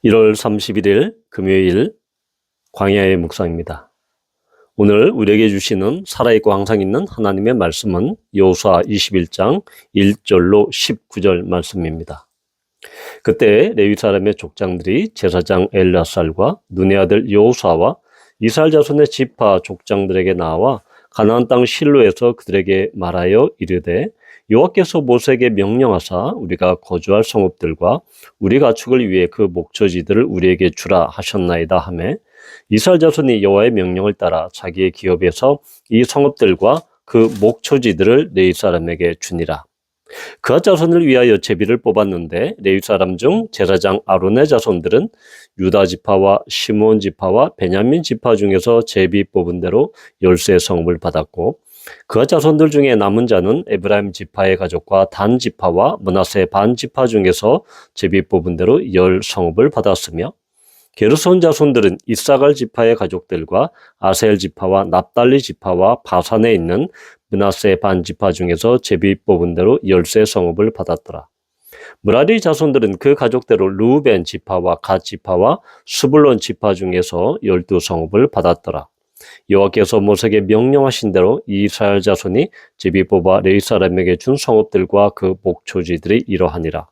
1월 31일 금요일 광야의 묵상입니다. 오늘 우리에게 주시는 살아있고 항상 있는 하나님의 말씀은 여호수아 21장 1절로 19절 말씀입니다. 그때 레위 사람의 족장들이 제사장 엘야살과 눈의 아들 여호수아와 이스라엘 자손의 지파 족장들에게 나와 가나안 땅 실로에서 그들에게 말하여 이르되 여호와께서 모세에게 명령하사 우리가 거주할 성읍들과 우리 가축을 위해 그 목초지들을 우리에게 주라 하셨나이다 하매 이스라엘 자손이 여호와의 명령을 따라 자기의 기업에서 이 성읍들과 그 목초지들을 레위 사람에게 주니라. 그앗 자손을 위하여 제비를 뽑았는데 레위 사람 중 제사장 아론의 자손들은 유다 지파와 시므온 지파와 베냐민 지파 중에서 제비 뽑은 대로 10세 성읍을 받았고 그앗 자손들 중에 남은 자는 에브라임 지파의 가족과 단 지파와 므낫세 반 지파 중에서 제비 뽑은 대로 10 성읍을 받았으며 게르손 자손들은 이사갈 지파의 가족들과 아셀 지파와 납달리 지파와 바산에 있는 므낫세 반 지파 중에서 제비 뽑은 대로 10세 성읍을 받았더라. 므라리 자손들은 그 가족대로 르우벤 지파와 갓 지파와 스불론 지파 중에서 12 성읍을 받았더라. 여호와께서 모세에게 명령하신 대로 이스라엘 자손이 제비 뽑아 레위 사람에게 준 성읍들과 그 목초지들이 이러하니라.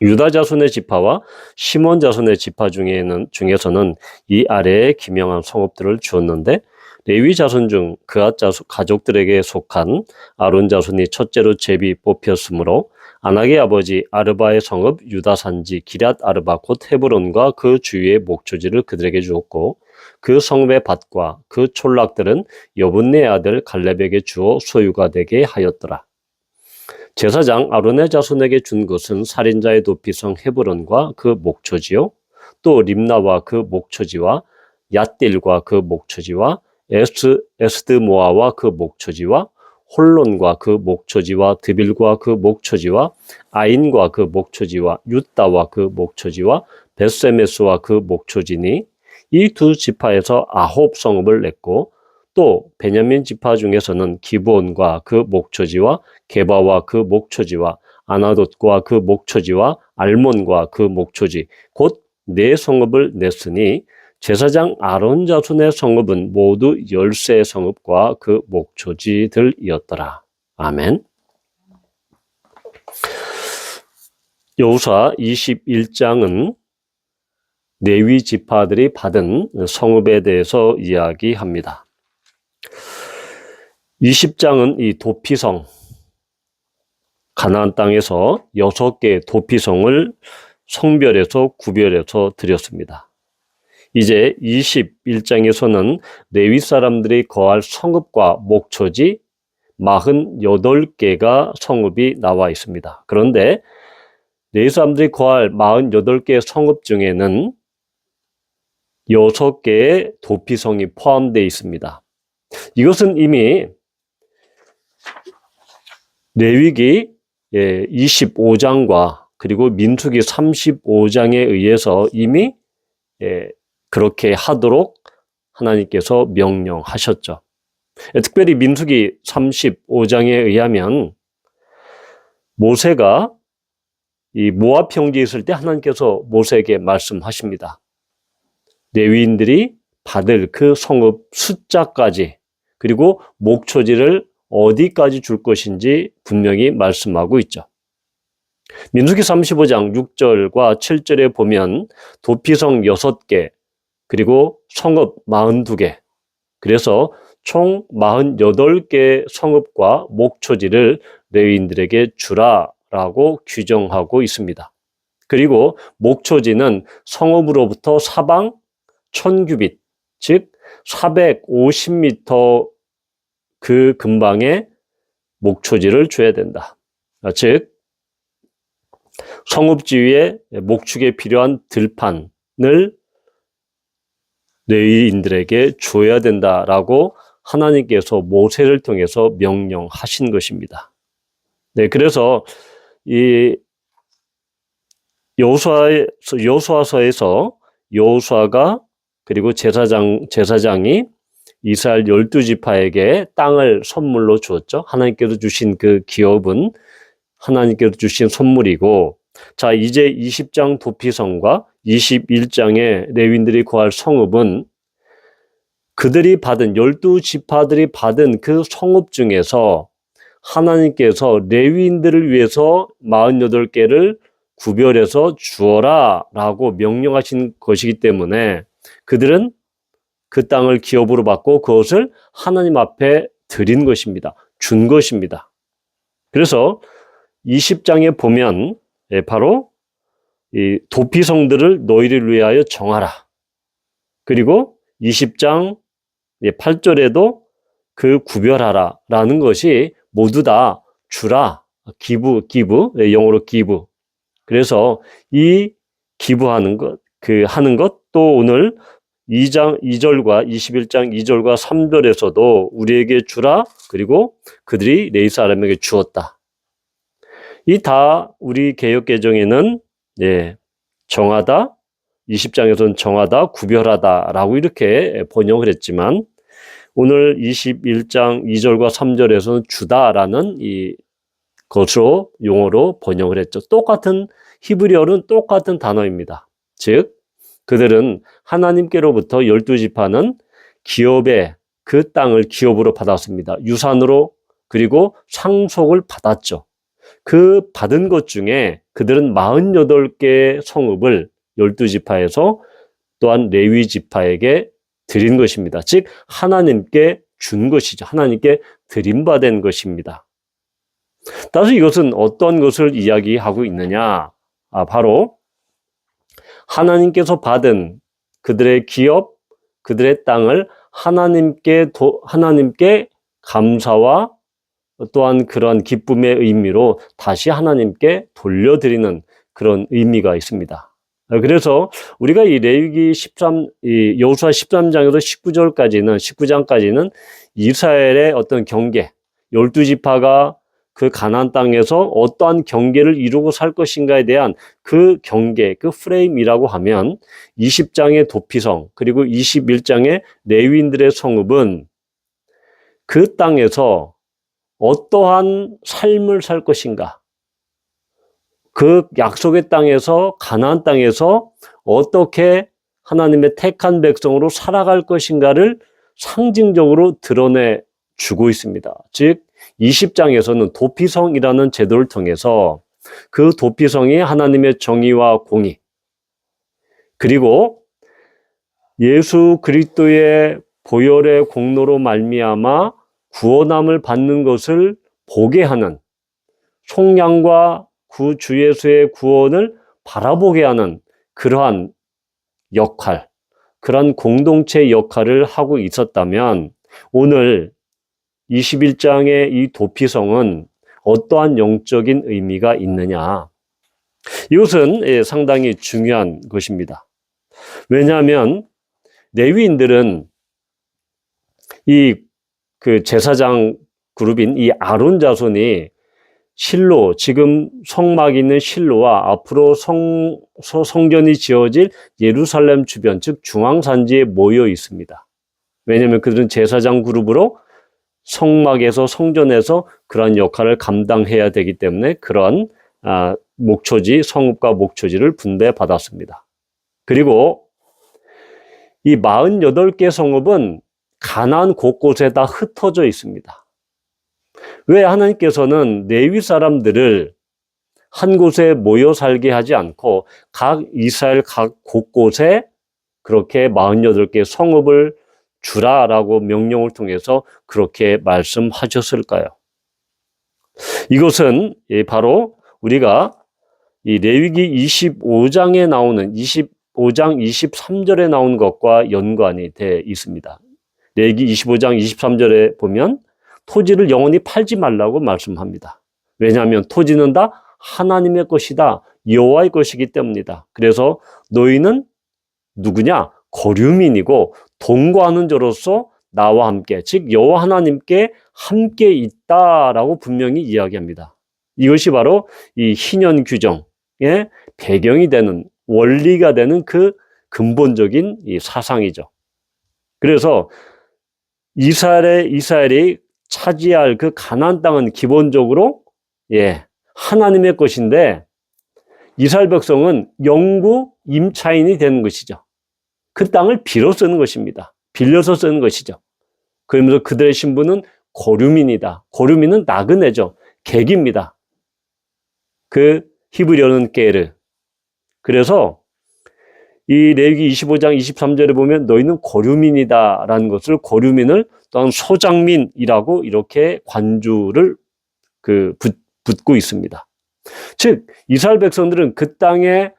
유다 자손의 지파와 시몬 자손의 지파 중에서는 이 아래에 기명한 성읍들을 주었는데 레위 자손 중 그앗 가족들에게 속한 아론 자손이 첫째로 제비 뽑혔으므로 아낙의 아버지 아르바의 성읍 유다 산지 기럇 아르바 곧 헤브론과 그 주위의 목초지를 그들에게 주었고 그 성읍의 밭과 그 촌락들은 여분네 아들 갈렙에게 주어 소유가 되게 하였더라. 제사장 아론의 자손에게 준 것은 살인자의 도피성 헤브론과 그 목초지요 또 림나와 그 목초지와 얏딜과 그 목초지와 에스드모아와 그 목초지와 홀론과 그 목초지와 드빌과 그 목초지와 아인과 그 목초지와 윳다와 그 목초지와 벳세메스와 그 목초지니 이 두 지파에서 아홉 성읍을 냈고 또 베냐민 지파 중에서는 기브온과 그 목초지와 게바와 그 목초지와 아나돗과 그 목초지와 알몬과 그 목초지 곧 네 성읍을 냈으니 제사장 아론 자손의 성읍은 모두 10세 성읍과 그 목초지들이었더라. 아멘. 여호수아 21장은 레위 지파들이 받은 성읍에 대해서 이야기합니다. 20장은 이 도피성, 가나안 땅에서 6개의 도피성을 성별해서 구별해서 드렸습니다. 이제 21장에서는 레위 사람들이 거할 성읍과 목초지 48개가 성읍이 나와 있습니다. 그런데 레위 사람들이 거할 48개의 성읍 중에는 6개의 도피성이 포함되어 있습니다. 이것은 이미 레위기 25장과 그리고 민수기 35장에 의해서 이미 그렇게 하도록 하나님께서 명령하셨죠. 특별히 민수기 35장에 의하면 모세가 이 모압 평지에 있을 때 하나님께서 모세에게 말씀하십니다. 레위인들이 받을 그 성읍 숫자까지 그리고 목초지를 어디까지 줄 것인지 분명히 말씀하고 있죠. 민수기 35장 6절과 7절에 보면 도피성 6개 그리고 성읍 42개 그래서 총 48개 성읍과 목초지를 레위인들에게 주라라고 규정하고 있습니다. 그리고 목초지는 성읍으로부터 사방 1000규빗 즉 450m 그 근방에 목초지를 줘야 된다. 즉 성읍지 위에 목축에 필요한 들판을 레위인들에게 줘야 된다라고 하나님께서 모세를 통해서 명령하신 것입니다. 네, 그래서 이 여호수아서에서 여호수아가 그리고 제사장이 이스라엘 12지파에게 땅을 선물로 주었죠. 하나님께서 주신 그 기업은 하나님께서 주신 선물이고 자 이제 20장 도피성과 21장에 레위인들이 거할 성읍은 그들이 받은 12지파들이 받은 그 성읍 중에서 하나님께서 레위인들을 위해서 48개를 구별해서 주어라 라고 명령하신 것이기 때문에 그들은 그 땅을 기업으로 받고 그것을 하나님 앞에 드린 것입니다. 준 것입니다. 그래서 20장에 보면 바로 이 도피성들을 너희를 위하여 정하라. 그리고 20장 8절에도 그 구별하라 라는 것이 모두 다 주라, 기부, 영어로 기부. 그래서 이 기부하는 것, 하는 것, 또 오늘 2장 2절과 21장 2절과 3절에서도 우리에게 주라, 그리고 그들이 레위 사람에게 주었다. 이 다 우리 개역개정에는 정하다, 20장에서는 정하다, 구별하다라고 이렇게 번역을 했지만 오늘 21장 2절과 3절에서는 주다라는 이 것으로 용어로 번역을 했죠. 똑같은 히브리어는 똑같은 단어입니다. 즉 그들은 하나님께로부터 12지파는 기업의 그 땅을 기업으로 받았습니다. 유산으로, 그리고 상속을 받았죠. 그 받은 것 중에 그들은 48개 성읍을 12지파에서 또한 레위 지파에게 드린 것입니다. 즉 하나님께 준 것이죠. 하나님께 드림받은 것입니다. 따라서 이것은 어떤 것을 이야기하고 있느냐? 바로 하나님께서 받은 그들의 기업, 그들의 땅을 하나님께 감사와 또한 그런 기쁨의 의미로 다시 하나님께 돌려드리는 그런 의미가 있습니다. 그래서 우리가 이 레위기 여호수아 13장에서 19장까지는 이스라엘의 어떤 경계, 12지파가 그 가나안 땅에서 어떠한 경계를 이루고 살 것인가에 대한 그 경계, 그 프레임이라고 하면 20장의 도피성, 그리고 21장의 레위인들의 성읍은 그 땅에서 어떠한 삶을 살 것인가, 그 약속의 땅에서, 가나안 땅에서 어떻게 하나님의 택한 백성으로 살아갈 것인가를 상징적으로 드러내 주고 있습니다. 즉 20장에서는 도피성이라는 제도를 통해서 그 도피성이 하나님의 정의와 공의, 그리고 예수 그리스도의 보혈의 공로로 말미암아 구원함을 받는 것을 보게 하는, 속량과 주 예수의 구원을 바라보게 하는 그러한 역할, 그러한 공동체 역할을 하고 있었다면 오늘 21장의 이 도피성은 어떠한 영적인 의미가 있느냐? 이것은 상당히 중요한 것입니다. 왜냐하면 레위인들은 그 제사장 그룹인 이 아론 자손이 실로, 지금 성막이 있는 실로와 앞으로 성전이 지어질 예루살렘 주변, 즉 중앙산지에 모여 있습니다. 왜냐하면 그들은 제사장 그룹으로 성막에서, 성전에서 그러한 역할을 감당해야 되기 때문에 그러한 목초지, 성읍과 목초지를 분배받았습니다. 그리고 이 48개 성읍은 가나안 곳곳에 다 흩어져 있습니다. 왜 하나님께서는 레위 사람들을 한 곳에 모여 살게 하지 않고 각 이스라엘 각 곳곳에 그렇게 48개 성읍을 주라라고 명령을 통해서 그렇게 말씀하셨을까요? 이것은 바로 우리가 이 레위기 25장에 나오는 25장 23절에 나오는 것과 연관이 돼 있습니다. 레위기 25장 23절에 보면 토지를 영원히 팔지 말라고 말씀합니다. 왜냐하면 토지는 다 하나님의 것이다, 여호와의 것이기 때문이다. 그래서 너희는 누구냐? 거류민이고 동거하는 자로서 나와 함께, 즉 여호와 하나님께 함께 있다라고 분명히 이야기합니다. 이것이 바로 이 희년 규정의 배경이 되는, 원리가 되는 그 근본적인 이 사상이죠. 그래서 이스라엘이 차지할 그 가나안 땅은 기본적으로 하나님의 것인데 이스라엘 백성은 영구 임차인이 되는 것이죠. 그 땅을 빌어 쓰는 것입니다. 빌려서 쓰는 것이죠. 그러면서 그들의 신분은 고류민이다. 고류민은 나그네죠. 객입니다. 그 히브리어는 게르. 그래서 이 레위기 25장 23절에 보면 너희는 고류민이다라는 것을, 고류민을 또한 소장민이라고 이렇게 관주를 붙고 있습니다. 즉 이스라엘 백성들은 그 땅에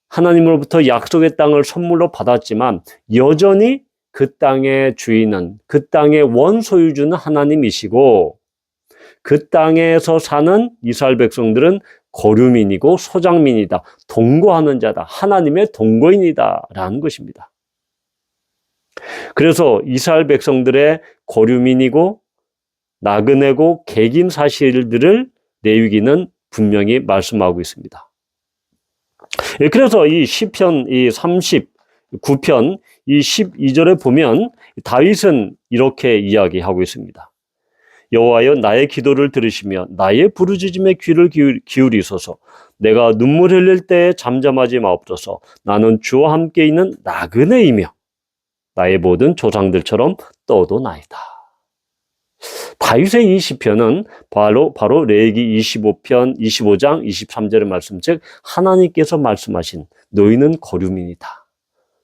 하나님으로부터 약속의 땅을 선물로 받았지만 여전히 그 땅의 주인은, 그 땅의 원소유주는 하나님이시고, 그 땅에서 사는 이스라엘 백성들은 고류민이고 소장민이다. 동거하는 자다. 하나님의 동거인이다 라는 것입니다. 그래서 이스라엘 백성들의 고류민이고 나그네고 객인 사실들을 레위기는 분명히 말씀하고 있습니다. 그래서 이 시편 이 39편 이 12절에 보면 다윗은 이렇게 이야기하고 있습니다. 여호와여 나의 기도를 들으시며 나의 부르짖음에 귀를 기울이소서. 내가 눈물 흘릴 때에 잠잠하지 마옵소서. 나는 주와 함께 있는 나그네이며 나의 모든 조상들처럼 떠도나이다. 다윗의 이 시편은 바로 레위기 25편 25장 23절의 말씀, 즉 하나님께서 말씀하신 너희는 고류민이다.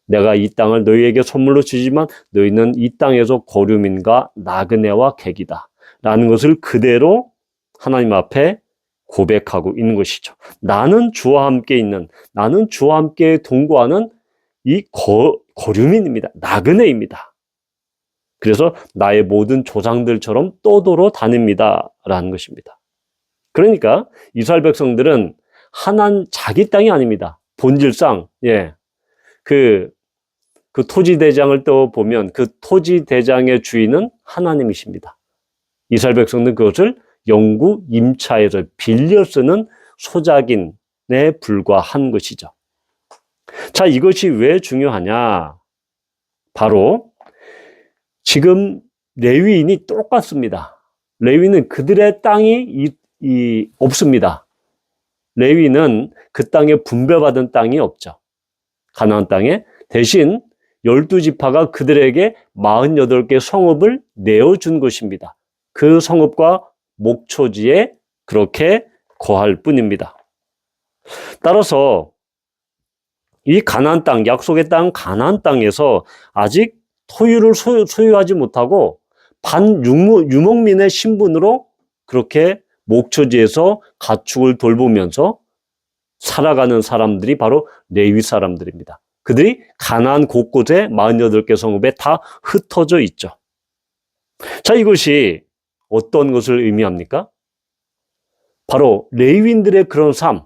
내가 이 땅을 너희에게 선물로 주지만 너희는 이 땅에서 고류민과 나그네와 객이다 라는 것을 그대로 하나님 앞에 고백하고 있는 것이죠. 나는 주와 함께 있는, 나는 주와 함께 동거하는 이 고류민입니다. 나그네입니다. 그래서 나의 모든 조상들처럼 떠도러 다닙니다 라는 것입니다. 그러니까 이스라엘 백성들은 자기 땅이 아닙니다. 본질상 그 토지 대장을 또 보면 그 토지 대장의 주인은 하나님이십니다. 이스라엘 백성들은 그것을 영구 임차해서 빌려 쓰는 소작인에 불과한 것이죠. 자, 이것이 왜 중요하냐? 바로 지금 레위인이 똑같습니다. 레위는 그들의 땅이 없습니다. 레위는 그 땅에 분배받은 땅이 없죠. 가나안 땅에. 대신 12지파가 그들에게 48개 성읍을 내어준 것입니다. 그 성읍과 목초지에 그렇게 거할 뿐입니다. 따라서 이 가나안 땅, 약속의 땅 가나안 땅에서 아직 토유를 소유하지 못하고 반유목민의 신분으로 그렇게 목초지에서 가축을 돌보면서 살아가는 사람들이 바로 레위 사람들입니다. 그들이 가나안 곳곳에 48개 성읍에 다 흩어져 있죠. 자, 이것이 어떤 것을 의미합니까? 바로 레위인들의 그런 삶,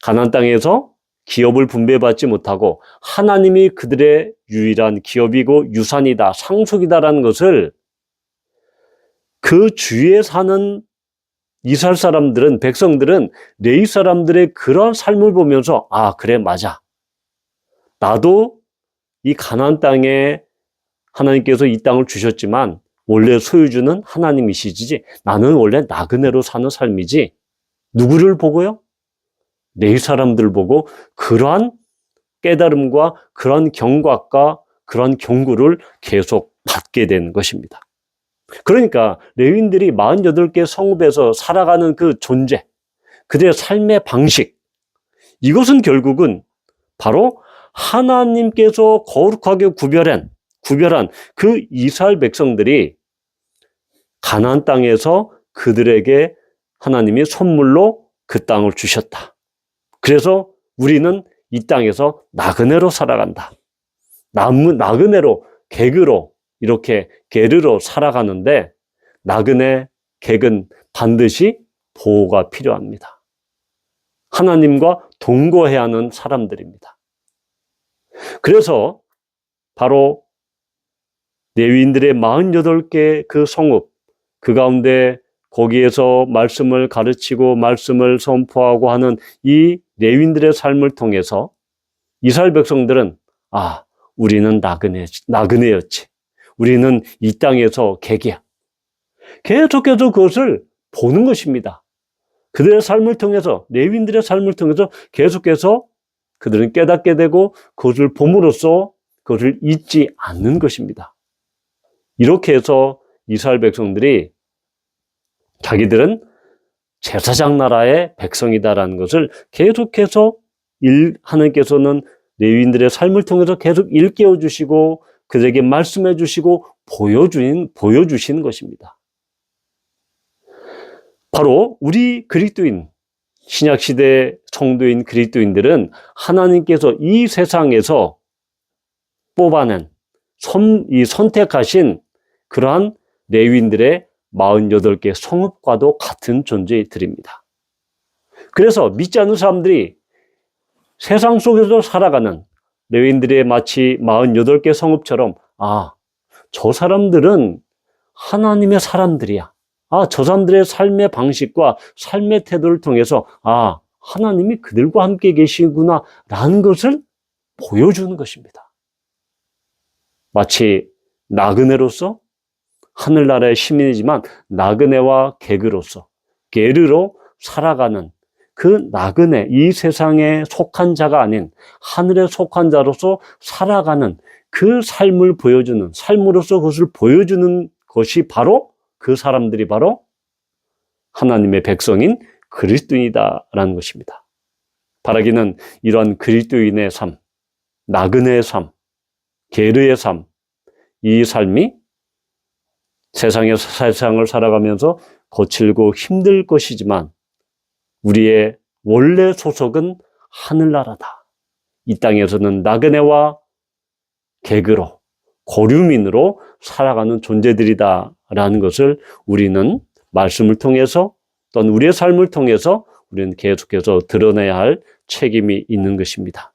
가나안 땅에서 기업을 분배받지 못하고 하나님이 그들의 유일한 기업이고 유산이다, 상속이다라는 것을 그 주위에 사는 이스라엘 사람들은, 백성들은 레위 사람들의 그런 삶을 보면서 그래, 맞아. 나도 이 가나안 땅에 하나님께서 이 땅을 주셨지만 원래 소유주는 하나님이시지 나는 원래 나그네로 사는 삶이지. 누구를 보고요? 레위 사람들을 보고 그러한 깨달음과 그러한 경각과 그러한 경고를 계속 받게 된 것입니다. 그러니까 레위인들이 48개 성읍에서 살아가는 그 존재, 그들의 삶의 방식, 이것은 결국은 바로 하나님께서 거룩하게 구별한 그 이스라엘 백성들이 가나안 땅에서 그들에게 하나님이 선물로 그 땅을 주셨다. 그래서 우리는 이 땅에서 나그네로 살아간다. 나그네로, 객으로, 이렇게 게르로 살아가는데 나그네, 객은 반드시 보호가 필요합니다. 하나님과 동거해야 하는 사람들입니다. 그래서 바로 레위인들의 48개 그 성읍, 그 가운데 거기에서 말씀을 가르치고 말씀을 선포하고 하는 이 레위인들의 삶을 통해서 이스라엘 백성들은 우리는 나그네였지. 우리는 이 땅에서 객이야. 계속해서 그것을 보는 것입니다. 그들의 삶을 통해서, 레위인들의 삶을 통해서 계속해서 그들은 깨닫게 되고 그것을 봄으로써 그것을 잊지 않는 것입니다. 이렇게 해서 이스라엘 백성들이 자기들은 제사장 나라의 백성이다라는 것을 계속해서 하나님께서는 레위인들의 삶을 통해서 계속 일깨워 주시고 그들에게 말씀해 주시고 보여주시는 것입니다. 바로 우리 그리스도인, 신약시대 성도인 그리스도인들은 하나님께서 이 세상에서 뽑아낸 선택하신 그러한 레위인들의 48개 성읍과도 같은 존재들입니다. 그래서 믿지 않는 사람들이 세상 속에서 살아가는 레위인들의 마치 48개 성읍처럼 저 사람들은 하나님의 사람들이야. 저 사람들의 삶의 방식과 삶의 태도를 통해서 하나님이 그들과 함께 계시구나 라는 것을 보여주는 것입니다. 마치 나그네로서 하늘나라의 시민이지만 나그네와 게르로서 게르로 살아가는 그 나그네, 이 세상에 속한 자가 아닌 하늘에 속한 자로서 살아가는 그 삶을 보여주는, 삶으로서 그것을 보여주는 것이 바로 그 사람들이 바로 하나님의 백성인 그리스도인이다라는 것입니다. 바라기는 이러한 그리스도인의 삶, 나그네의 삶, 게르의 삶, 이 삶이 세상을 살아가면서 거칠고 힘들 것이지만 우리의 원래 소속은 하늘나라다. 이 땅에서는 나그네와 게르로, 고류민으로 살아가는 존재들이다라는 것을 우리는 말씀을 통해서 또는 우리의 삶을 통해서 우리는 계속해서 드러내야 할 책임이 있는 것입니다.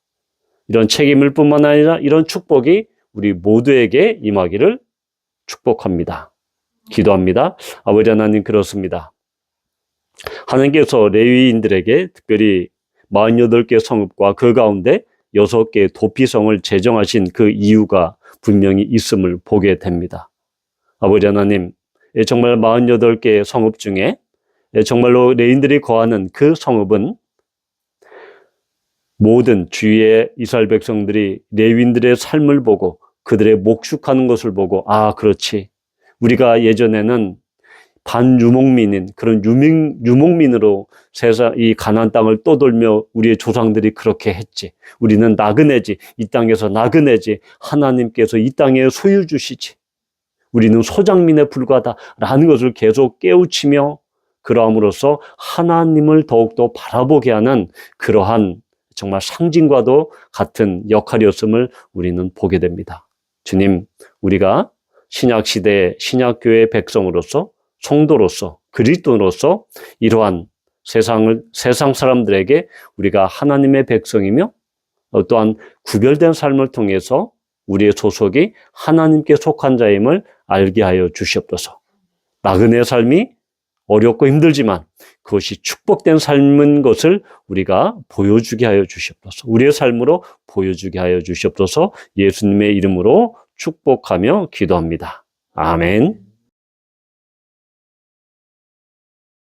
이런 책임을 뿐만 아니라 이런 축복이 우리 모두에게 임하기를 축복합니다. 기도합니다. 아버지 하나님, 그렇습니다. 하나님께서 레위인들에게 특별히 48개 성읍과 그 가운데 6개의 도피성을 제정하신 그 이유가 분명히 있음을 보게 됩니다. 아버지 하나님, 정말 48개의 성읍 중에 정말로 레위인들이 거하는 그 성읍은 모든 주위의 이스라엘 백성들이 레위인들의 삶을 보고 그들의 목축하는 것을 보고 그렇지, 우리가 예전에는 반유목민인 그런 유목민으로 이 가나안 땅을 떠돌며 우리의 조상들이 그렇게 했지. 우리는 나그네지. 이 땅에서 나그네지. 하나님께서 이 땅에 소유 주시지. 우리는 소장민에 불과하다라는 것을 계속 깨우치며 그러함으로써 하나님을 더욱더 바라보게 하는 그러한 정말 상징과도 같은 역할이었음을 우리는 보게 됩니다. 주님, 우리가 신약시대의 신약교회의 백성으로서, 성도로서, 그리스도로서 이러한 세상 사람들에게 우리가 하나님의 백성이며 또한 구별된 삶을 통해서 우리의 소속이 하나님께 속한 자임을 알게 하여 주시옵소서. 나그네의 삶이 어렵고 힘들지만 그것이 축복된 삶인 것을 우리가 보여주게 하여 주시옵소서. 우리의 삶으로 보여주게 하여 주시옵소서. 예수님의 이름으로 축복하며 기도합니다. 아멘.